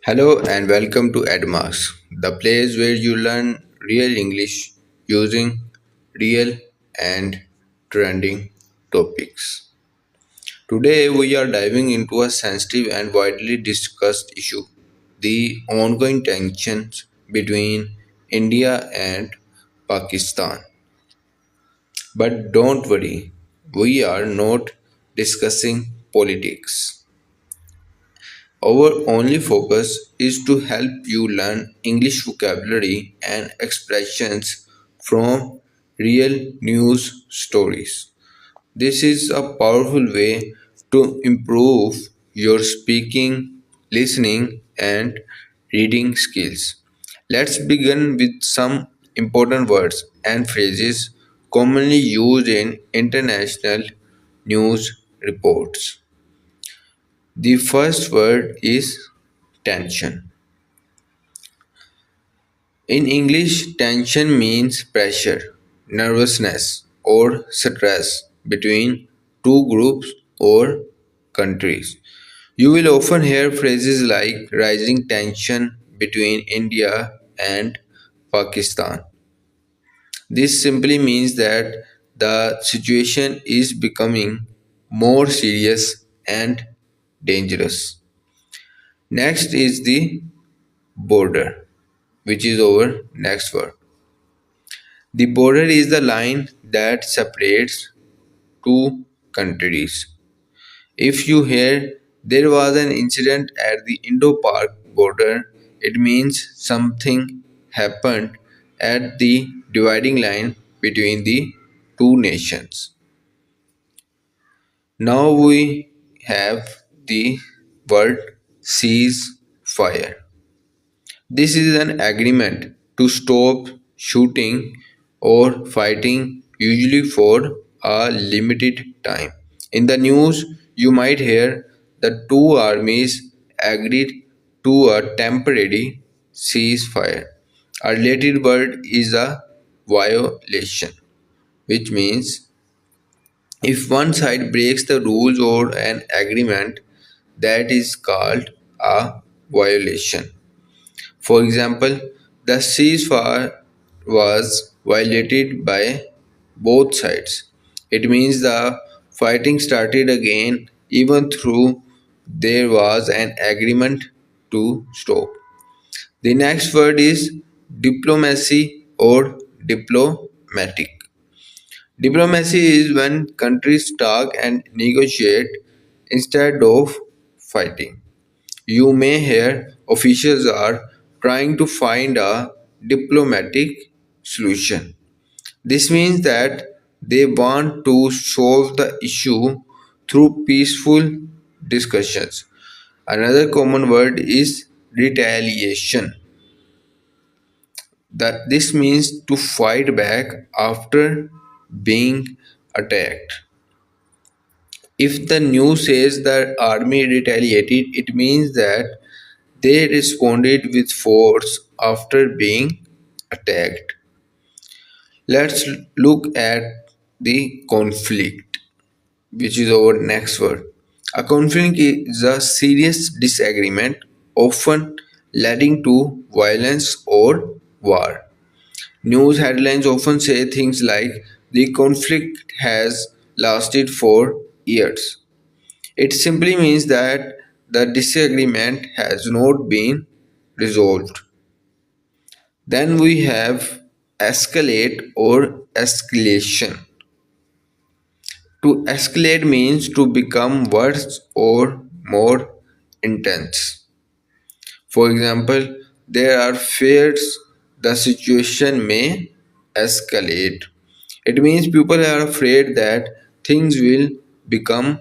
Hello and welcome to EdMask, the place where you learn real English using real and trending topics. Today we are diving into a sensitive and widely discussed issue, the ongoing tensions between India and Pakistan. But don't worry, we are not discussing politics. Our only focus is to help you learn English vocabulary and expressions from real news stories. This is a powerful way to improve your speaking, listening, and reading skills. Let's begin with some important words and phrases commonly used in international news reports. The first word is tension. In English, tension means pressure, nervousness, or stress between two groups or countries. You will often hear phrases like rising tension between India and Pakistan. This simply means that the situation is becoming more serious and dangerous. Next is the border, which is our next word. The border is the line that separates two countries. If you hear there was an incident at the Indo-Pak border, it means something happened at the dividing line between the two nations. Now we have the word ceasefire. This is an agreement to stop shooting or fighting, usually for a limited time. In the news, you might hear the two armies agreed to a temporary ceasefire. A related word is a violation, which means if one side breaks the rules or an agreement, that is called a violation. For example, the ceasefire was violated by both sides. It means the fighting started again even though there was an agreement to stop. The next word is diplomacy or diplomatic. Diplomacy is when countries talk and negotiate instead of fighting. You may hear officials are trying to find a diplomatic solution. This means that they want to solve the issue through peaceful discussions. Another common word is retaliation. That this means to fight back after being attacked. If the news says the army retaliated, it means that they responded with force after being attacked. Let's look at the conflict, which is our next word. A conflict is a serious disagreement, often leading to violence or war. News headlines often say things like the conflict has lasted for years. It simply means that the disagreement has not been resolved. Then we have escalate or escalation. To escalate means to become worse or more intense. For example, there are fears the situation may escalate. It means people are afraid that things will become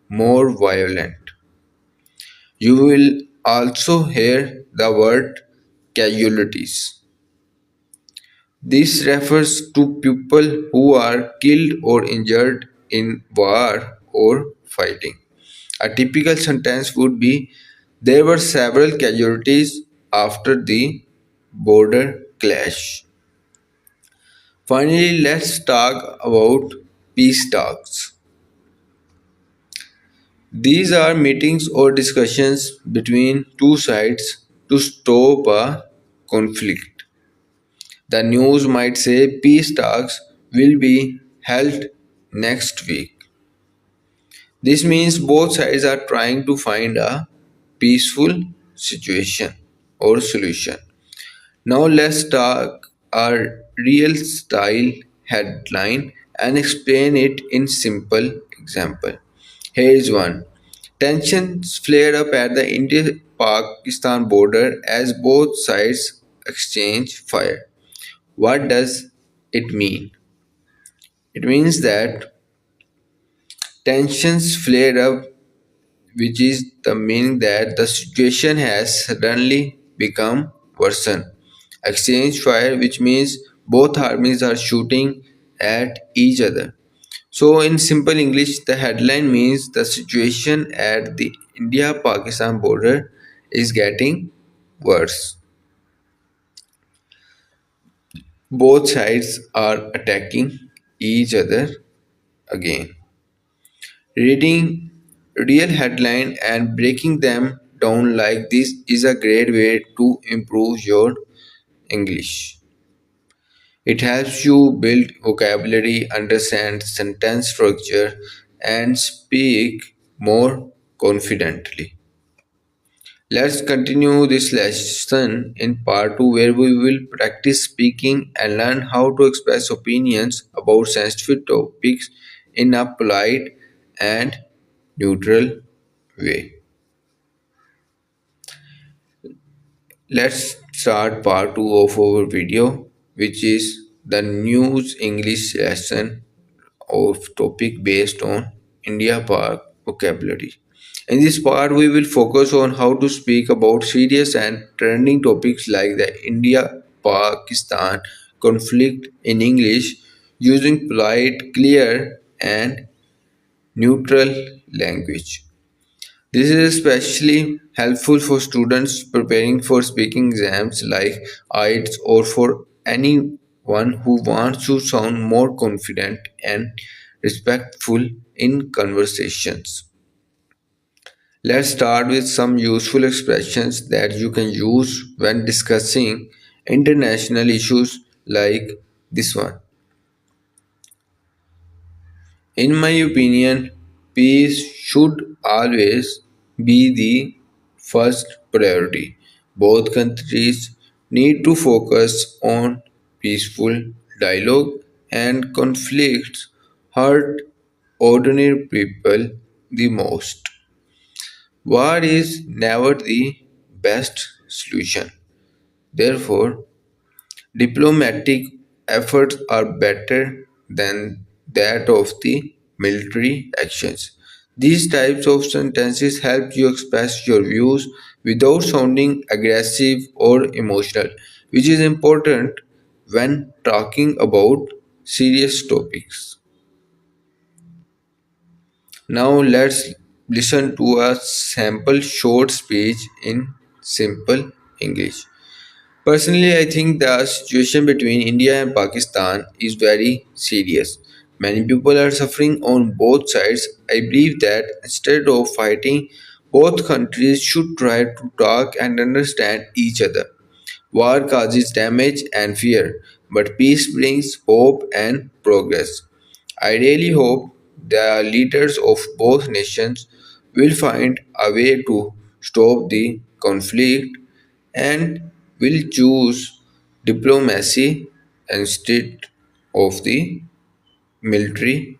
more violent. You will also hear the word casualties. This refers to people who are killed or injured in war or fighting. A typical sentence would be there were several casualties after the border clash. Finally, let's talk about peace talks. These are meetings or discussions between two sides to stop a conflict. The news might say peace talks will be held next week. This means both sides are trying to find a peaceful situation or solution. Now let's talk our real style headline and explain it in simple example. Here is one. Tensions flared up at the India-Pakistan border as both sides exchange fire. What does it mean? It means that tensions flared up, which is the meaning that the situation has suddenly become worsened. Exchange fire, which means both armies are shooting at each other. So, in simple English, the headline means the situation at the India Pakistan border is getting worse. Both sides are attacking each other again. Reading real headline and breaking them down like this is a great way to improve your English. It helps you build vocabulary, understand sentence structure, and speak more confidently. Let's continue this lesson in part 2 where we will practice speaking and learn how to express opinions about sensitive topics in a polite and neutral way. Let's start part 2 of our video, which is the news English lesson of topic based on India Park vocabulary. In this part, we will focus on how to speak about serious and trending topics like the India Pakistan conflict in English using polite, clear, and neutral language. This is especially helpful for students preparing for speaking exams like IELTS or for anyone who wants to sound more confident and respectful in conversations. Let's start with some useful expressions that you can use when discussing international issues like this one. In my opinion, peace should always be the first priority. Both countries need to focus on peaceful dialogue and conflicts hurt ordinary people the most. War is never the best solution. Therefore, diplomatic efforts are better than that of the military actions. These types of sentences help you express your views without sounding aggressive or emotional, which is important when talking about serious topics. Now let's listen to a sample short speech in simple English. Personally, I think the situation between India and Pakistan is very serious. Many people are suffering on both sides. I believe that instead of fighting, both countries should try to talk and understand each other. War causes damage and fear, but peace brings hope and progress. I really hope the leaders of both nations will find a way to stop the conflict and will choose diplomacy instead of the military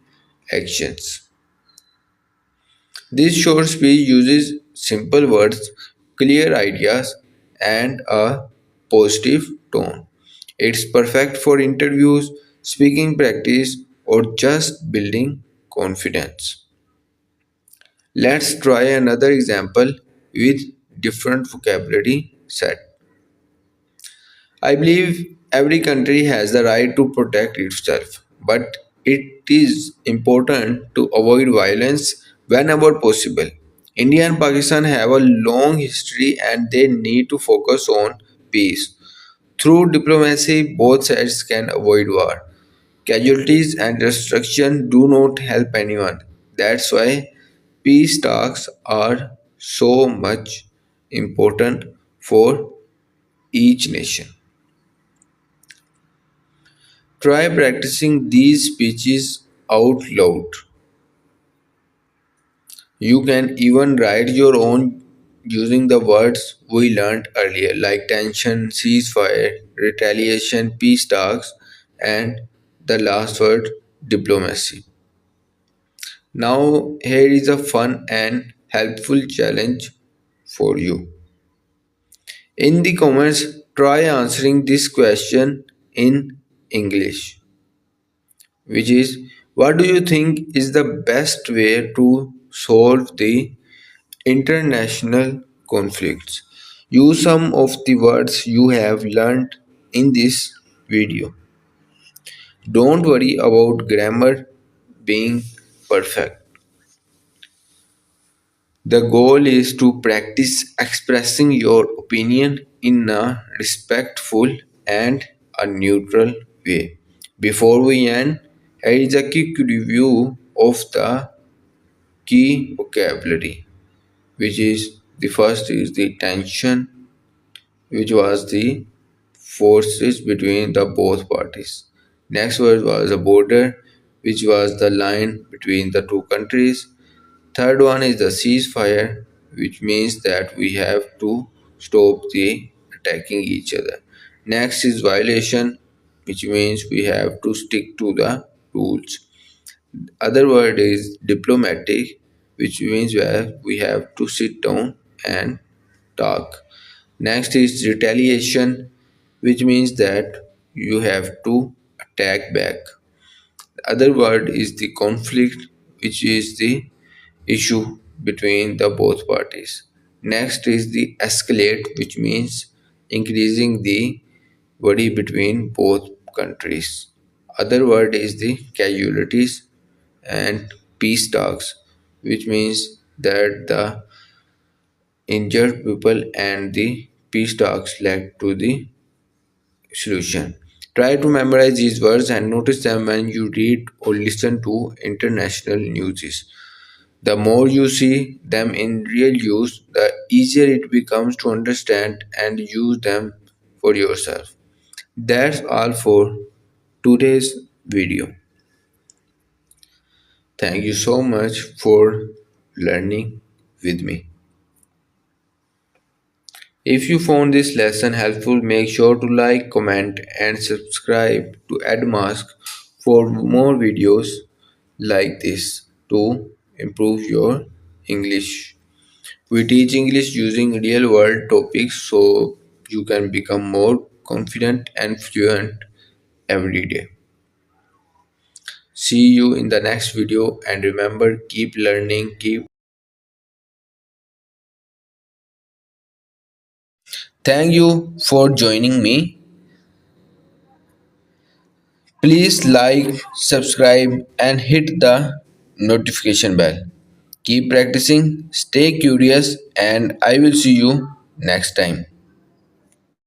actions. This short speech uses simple words, clear ideas, and a positive tone. It's perfect for interviews, speaking practice, or just building confidence. Let's try another example with different vocabulary set. I believe every country has the right to protect itself, but it is important to avoid violence whenever possible. India and Pakistan have a long history and they need to focus on peace. Through diplomacy, both sides can avoid war. Casualties and destruction do not help anyone. That's why Peace talks are so much important for each nation. Try practicing these speeches out loud. You can even write your own using the words we learned earlier, like tension, ceasefire, retaliation, peace talks, and the last word, diplomacy. Now, here is a fun and helpful challenge for you. In the comments, try answering this question in English, which is, what do you think is the best way to solve the international conflicts? Use some of the words you have learned in this video. Don't worry about grammar being perfect. The goal is to practice expressing your opinion in a respectful and a neutral way. Before we end, here is a quick review of the key vocabulary, which is the first is the tension, which was the forces between the both parties. Next word was a border, which was the line between the two countries. Third one is the ceasefire, which means that we have to stop the attacking each other. Next is violation, which means we have to stick to the rules. Other word is diplomatic, which means where we have to sit down and talk. Next is retaliation, which means that you have to attack back. The other word is the conflict, which is the issue between the both parties. Next is the escalate, which means increasing the worry between both countries. Other word is the casualties and peace talks, which means that the injured people and the peace talks led to the solution. Try to memorize these words and notice them when you read or listen to international news. The more you see them in real use, the easier it becomes to understand and use them for yourself. That's all for today's video. Thank you so much for learning with me. If you found this lesson helpful, make sure to like, comment, and subscribe to EdMask for more videos like this to improve your English. We teach English using real world topics so you can become more confident and fluent every day. See you in the next video, and remember, keep learning, keep. Thank you for joining me. Please like, subscribe, and hit the notification bell. Keep practicing, stay curious, and I will see you next time.